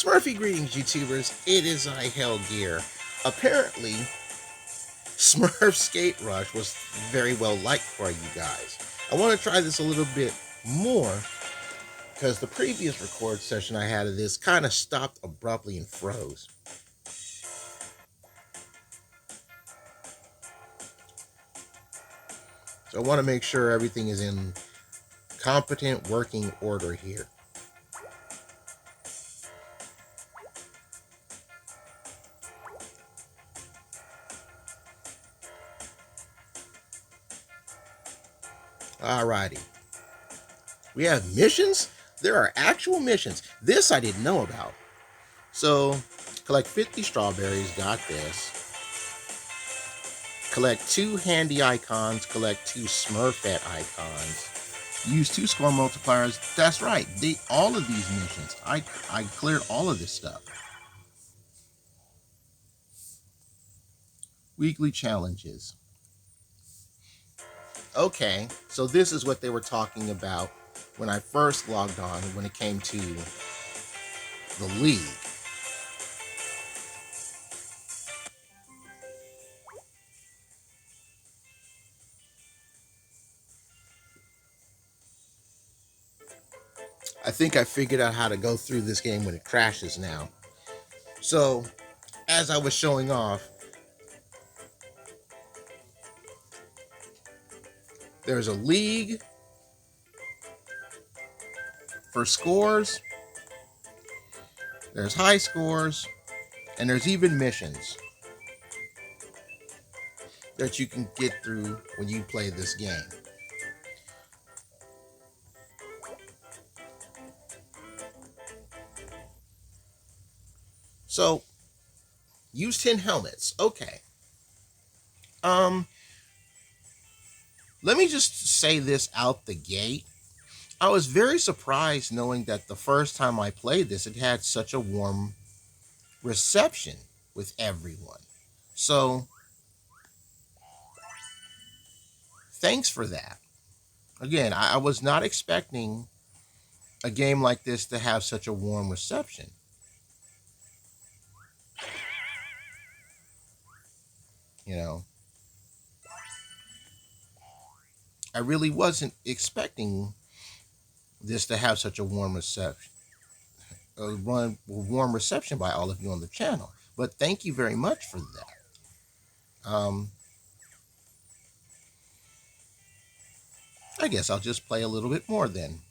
Smurfy greetings, YouTubers. It is I Hell Gear. Apparently, Smurf Skate Rush was very well liked for you guys. I want to try this a little bit more because the previous record session I had of this kind of stopped abruptly and froze. So I want to make sure everything is in competent working order here. Alrighty. We have missions. There are actual missions. This I didn't know about. So, collect 50 strawberries. Got this. Collect 2 handy icons. Collect 2 Smurfette icons. Use 2 score multipliers. That's right. All of these missions. I cleared all of this stuff. Weekly challenges. Okay, so this is what they were talking about when I first logged on when it came to the league. I think I figured out how to go through this game when it crashes now. So, as I was showing off, there's a league for scores, there's high scores, and there's even missions that you can get through when you play this game. So, use 10 helmets. Okay. Let me just say this out the gate. I was very surprised knowing that the first time I played this, it had such a warm reception with everyone. So, thanks for that. Again, I was not expecting a game like this to have such a warm reception. You know, I really wasn't expecting this to have such a warm reception. A warm reception by all of you on the channel. But thank you very much for that. I guess I'll just play a little bit more then.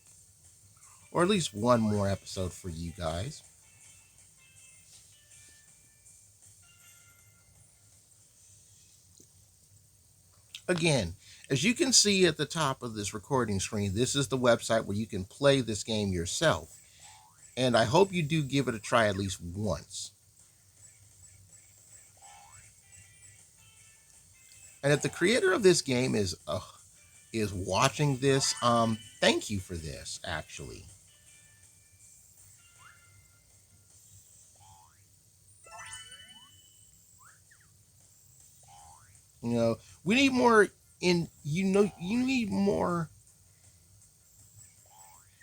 Or at least one more episode for you guys. Again, as you can see at the top of this recording screen, this is the website where you can play this game yourself. And I hope you do give it a try at least once. And if the creator of this game is watching this, thank you for this, actually. You know, we need more you need more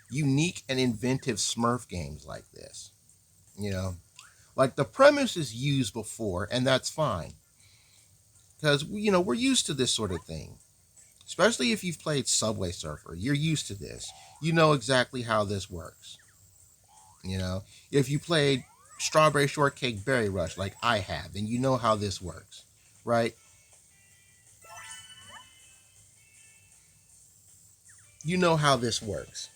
unique and inventive Smurf games like this. You know, like the premise is used before, and that's fine. Because, you know, we're used to this sort of thing. Especially if you've played Subway Surfer. You're used to this. You know exactly how this works. You know, if you played Strawberry Shortcake Berry Rush like I have, then you know how this works, right? You know how this works.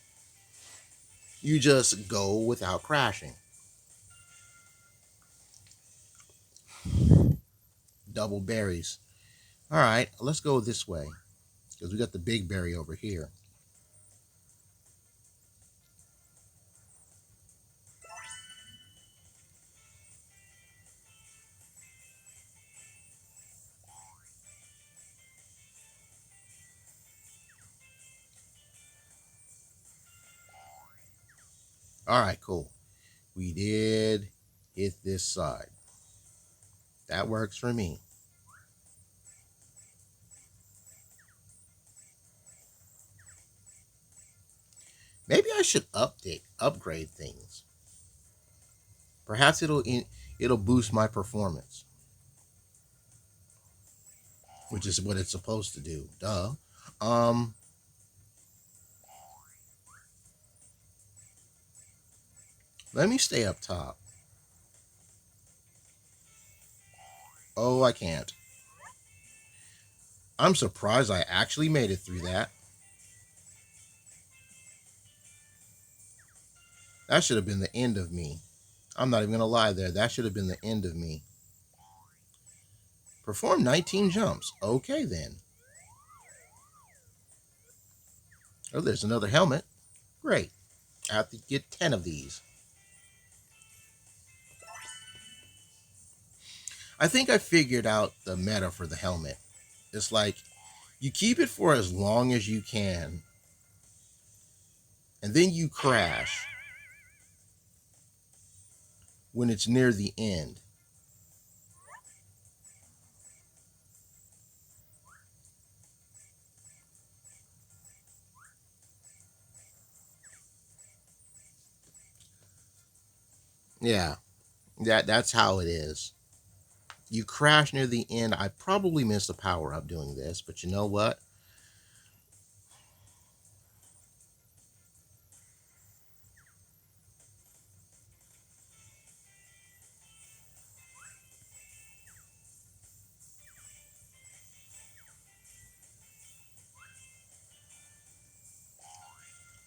You just go without crashing. Double berries. All right, let's go this way because we got the big berry over here. All right, cool. We did hit this side. That works for me. Maybe I should upgrade things. Perhaps it'll boost my performance, which is what it's supposed to do. Duh. Um, Let me stay up top. Oh, I can't. I'm surprised I actually made it through that. That should have been the end of me. I'm not even gonna lie there. That should have been the end of me. Perform 19 jumps. Okay then. Oh, there's another helmet. Great. I have to get 10 of these. I think I figured out the meta for the helmet. It's like you keep it for as long as you can, and then you crash when it's near the end. Yeah, that's how it is. You crash near the end. I probably missed the power up doing this, but you know what?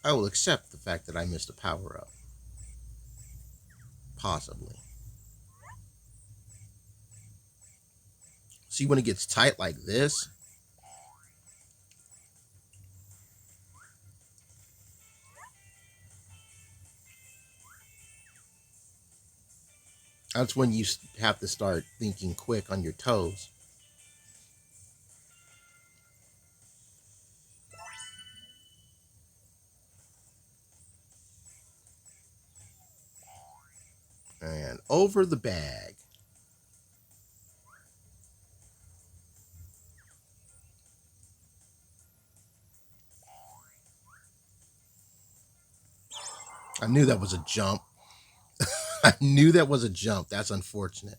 I will accept the fact that I missed a power up. Possibly. See, when it gets tight like this, that's when you have to start thinking quick on your toes. And over the bag. I knew that was a jump. I knew that was a jump. That's unfortunate.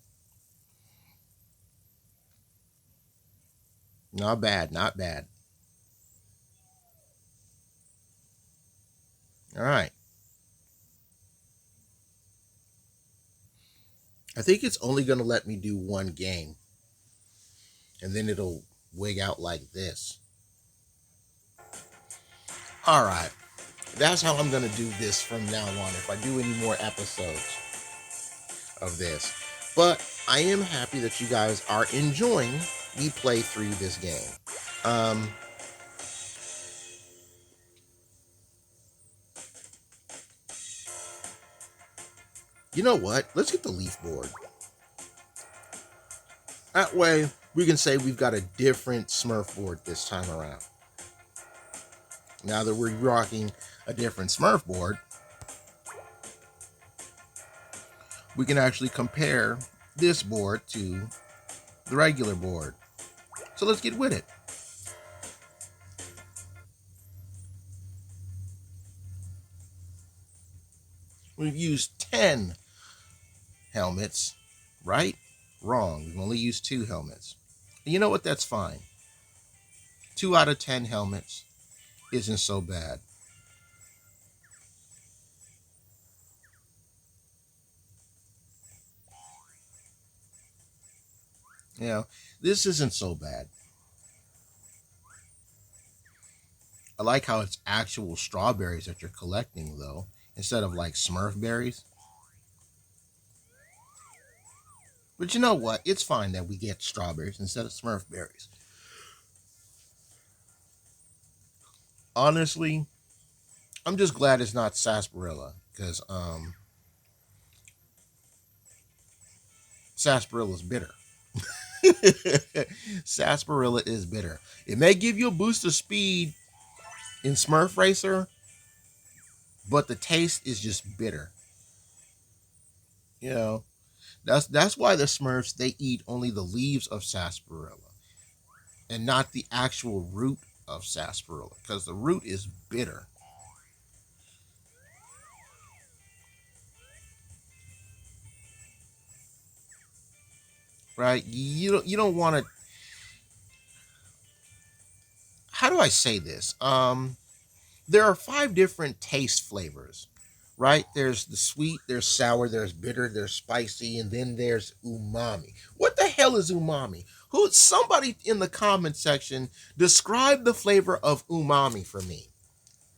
Not bad, not bad. All right. I think it's only going to let me do one game, and then it'll wig out like this. All right. That's how I'm going to do this from now on if I do any more episodes of this. But I am happy that you guys are enjoying me play through this game. Um, you know what? Let's get the leaf board. That way, we can say we've got a different Smurf board this time around. Now that we're rocking a different Smurf board, we can actually compare this board to the regular board. So let's get with it. We've used 10 helmets, right? Wrong. We've only used 2 helmets. And you know what? That's fine. 2 out of 10 helmets isn't so bad. You know, this isn't so bad. I like how it's actual strawberries that you're collecting, though, instead of like Smurf berries. But you know what? It's fine that we get strawberries instead of Smurf berries. Honestly, I'm just glad it's not sarsaparilla because sarsaparilla is bitter. Sarsaparilla is bitter. It may give you a boost of speed in Smurf Racer, but the taste is just bitter. You know, that's why the Smurfs they eat only the leaves of sarsaparilla and not the actual root of sarsaparilla because the root is bitter. right? You don't want to. How do I say this? There are five different taste flavors, right? There's the sweet, there's sour, there's bitter, there's spicy, and then there's umami. What the hell is umami? Who? Somebody in the comment section describe the flavor of umami for me.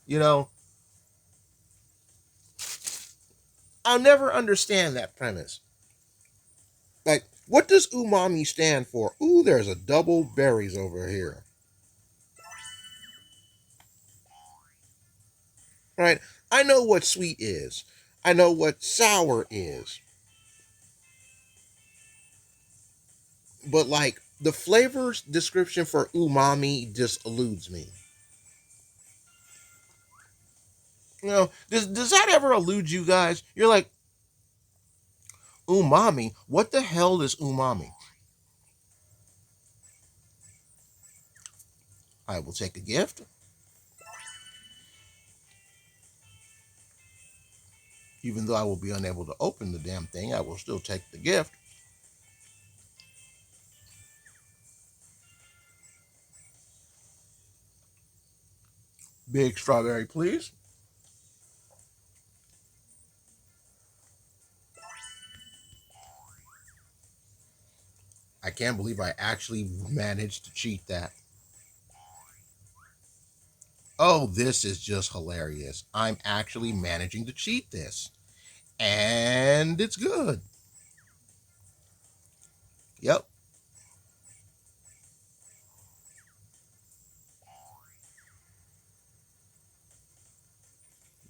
You know, I'll never understand that premise. Like, what does umami stand for? Ooh, there's a double berries over here. Right? I know what sweet is. I know what sour is. But like the flavor description for umami just eludes me. Does that ever elude you guys? You're like, umami? What the hell is umami? I will take a gift. Even though I will be unable to open the damn thing, I will still take the gift. Big strawberry, please. I can't believe I actually managed to cheat that. Oh, this is just hilarious. I'm actually managing to cheat this. And it's good. Yep,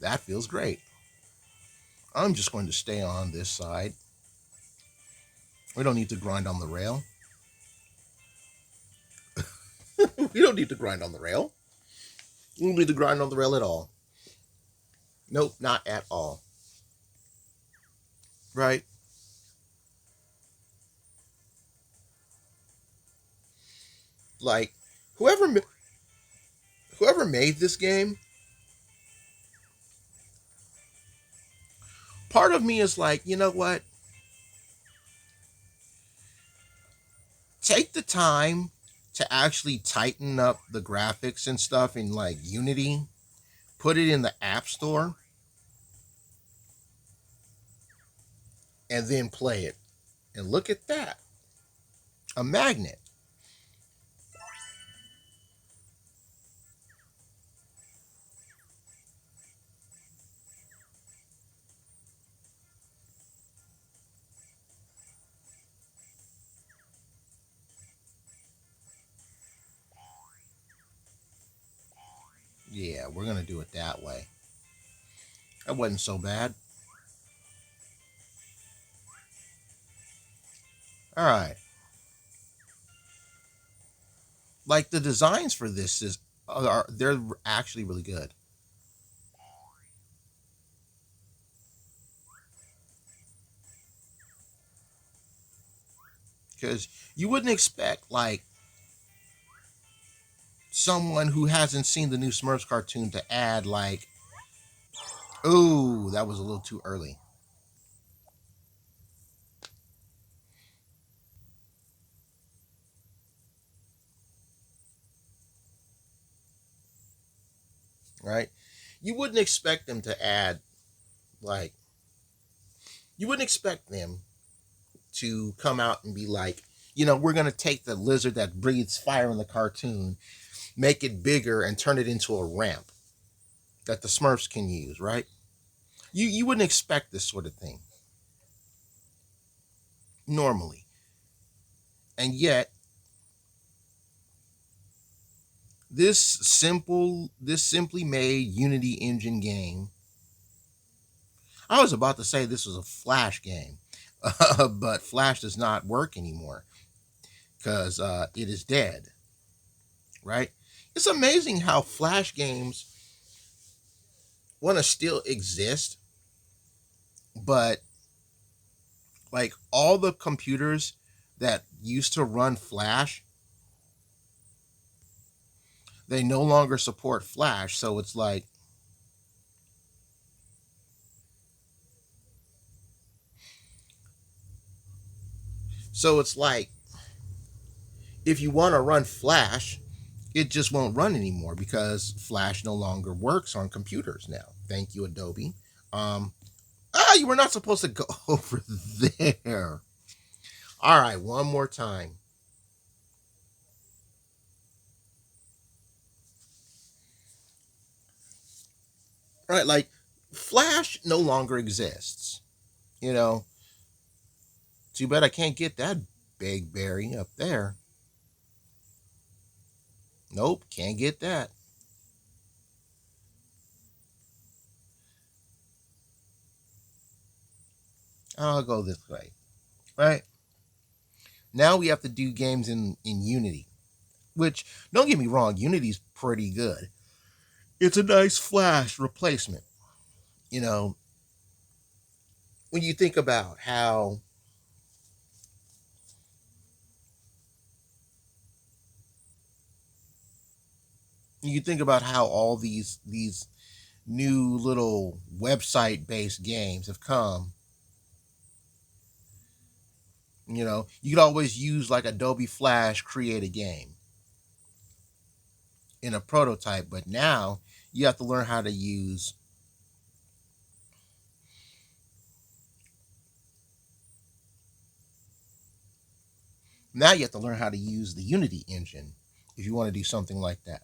that feels great. I'm just going to stay on this side. We don't need to grind on the rail. We don't need to grind on the rail. We don't need to grind on the rail at all. Nope, not at all. Right? Like, whoever whoever made this game, part of me is like, you know what? Take the time to actually tighten up the graphics and stuff in like Unity, put it in the App Store, and then play it. And look at that. A magnet. Yeah, we're gonna do it that way. That wasn't so bad. All right. Like the designs for this is are they're actually really good. Because you wouldn't expect like someone who hasn't seen the new Smurfs cartoon to add like, ooh, that was a little too early, right? You wouldn't expect them to add like, you wouldn't expect them to come out and be like, we're gonna take the lizard that breathes fire in the cartoon, make it bigger, and turn it into a ramp that the Smurfs can use, right? You wouldn't expect this sort of thing normally, and yet this simply made Unity engine game. I was about to say this was a Flash game, but Flash does not work anymore because it is dead, right? It's amazing how Flash games want to still exist, but like all the computers that used to run Flash, they no longer support Flash. So it's like, So it's like if you want to run Flash, it just won't run anymore because Flash no longer works on computers now. Thank you, Adobe. Um, you were not supposed to go over there. All right, one more time. All right, like Flash no longer exists. You know, too bad I can't get that big berry up there. Nope, can't get that. I'll go this way. Right now we have to do games in Unity, which don't get me wrong, Unity's pretty good. It's a nice Flash replacement. You know, when you think about how all these new little website based games have come. You could always use like Adobe Flash create a game in a prototype, but now you have to learn how to use the Unity engine if you want to do something like that.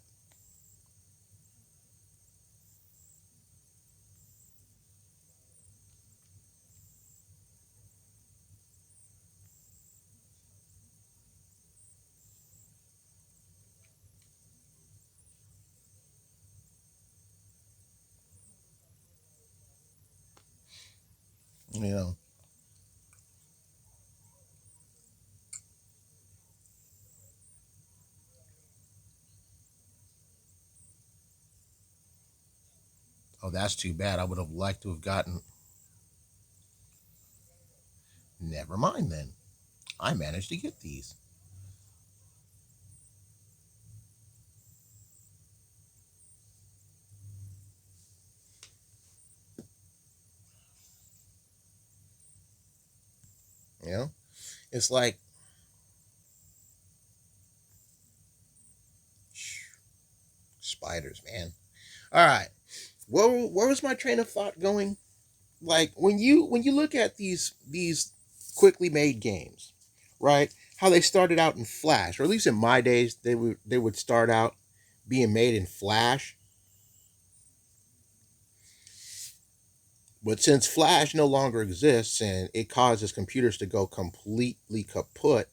You know, oh, that's too bad. I would have liked to have gotten. Never mind then. I managed to get these. You know, it's like spiders, man. All right, where was my train of thought going? Like when you look at these quickly made games, right? How they started out in Flash, or at least in my days, they would start out being made in Flash. But since Flash no longer exists and it causes computers to go completely kaput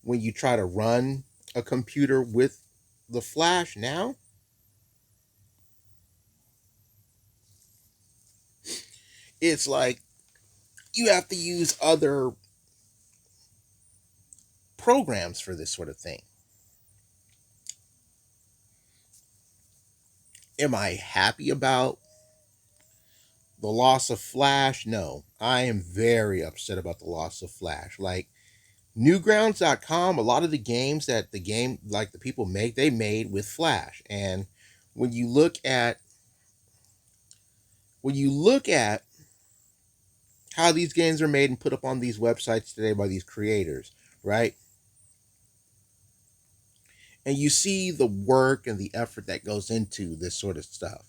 when you try to run a computer with the Flash now, it's like you have to use other programs for this sort of thing. Am I happy about the loss of Flash? No. I am very upset about the loss of Flash. Like Newgrounds.com, a lot of the games that the people make, they made with Flash. And when you look at when you look at how these games are made and put up on these websites today by these creators, right? And you see the work and the effort that goes into this sort of stuff.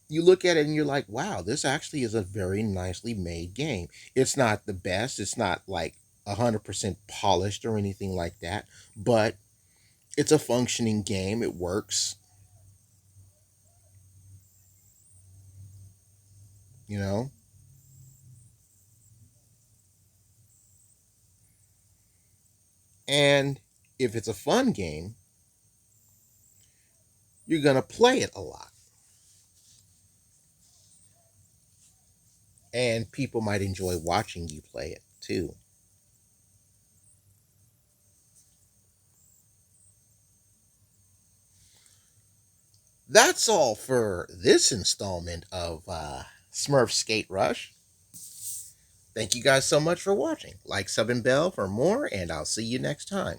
You look at it and you're like, wow, this actually is a very nicely made game. It's not the best, it's not like 100% polished or anything like that, but it's a functioning game. It works, you know? And if it's a fun game, you're going to play it a lot. And people might enjoy watching you play it too. That's all for this installment of Smurf Skate Rush. Thank you guys so much for watching. Like, sub, and bell for more, and I'll see you next time.